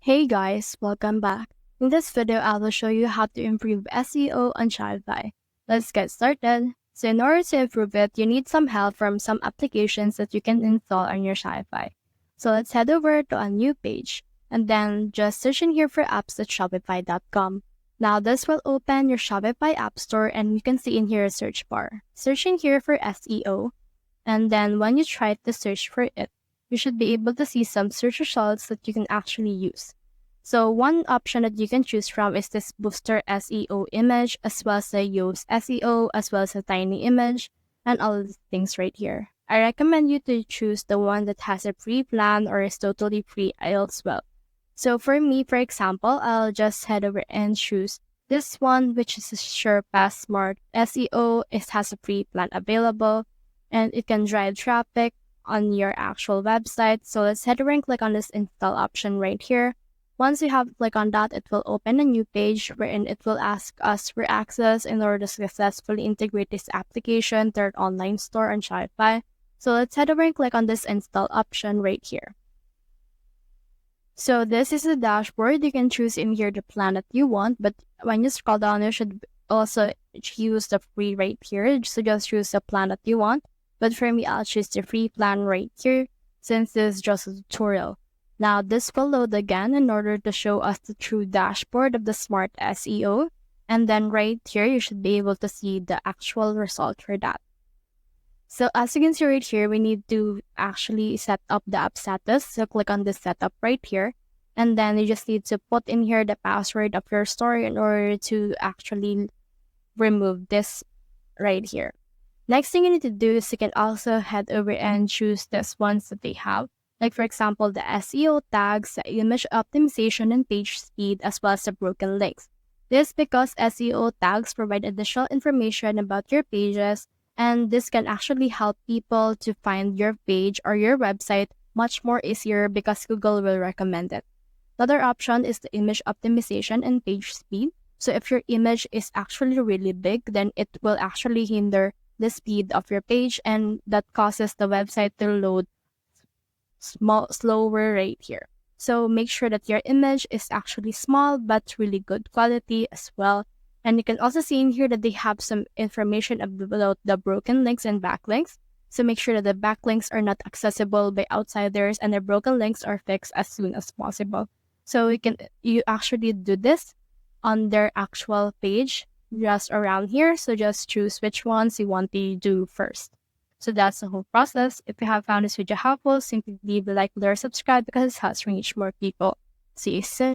Hey guys, welcome back. In this video, I will show you how to improve SEO on Shopify. Let's get started. So in order to improve it, you need some help from some applications that you can install on your Shopify. So let's head over to a new page and then just search in here for apps.shopify.com. Now this will open your Shopify app store and you can see in here a search bar. Search in here for SEO and then when you try to search for it, you should be able to see some search results that you can actually use. So one option that you can choose from is this booster SEO image, as well as the Yoast SEO, as well as a tiny image, and all of the things right here. I recommend you to choose the one that has a free plan or is totally free as well. So for me, for example, I'll just head over and choose this one, which is a Surpass Smart SEO. It has a free plan available, and it can drive traffic on your actual website. So let's head over and click on this install option right here. Once you have clicked on that, it will open a new page wherein it will ask us for access in order to successfully integrate this application to our online store on Shopify. So let's head over and click on this install option right here. So this is the dashboard. You can choose in here the plan that you want, but when you scroll down, you should also choose the free right here. So just choose the plan that you want. But for me, I'll choose the free plan right here since this is just a tutorial. Now this will load again in order to show us the true dashboard of the Smart SEO. And then right here, you should be able to see the actual result for that. So as you can see right here, we need to actually set up the app status. So click on this setup right here. And then you just need to put in here the password of your store in order to actually remove this right here. Next thing you need to do is you can also head over and choose these ones that they have. Like for example, the SEO tags, the image optimization and page speed, as well as the broken links. This because SEO tags provide additional information about your pages, and this can actually help people to find your page or your website much more easier because Google will recommend it. Another option is the image optimization and page speed. So if your image is actually really big, then it will actually hinder the speed of your page, and that causes the website to load slower right here. So make sure that your image is actually small but really good quality as well. And you can also see in here that they have some information about the broken links and backlinks. So make sure that the backlinks are not accessible by outsiders and the broken links are fixed as soon as possible. So you actually do this on their actual page just around here. So just choose which ones you want to do first. So that's the whole process. If you have found this video helpful, simply leave a like or subscribe because it helps reach more people. See you soon.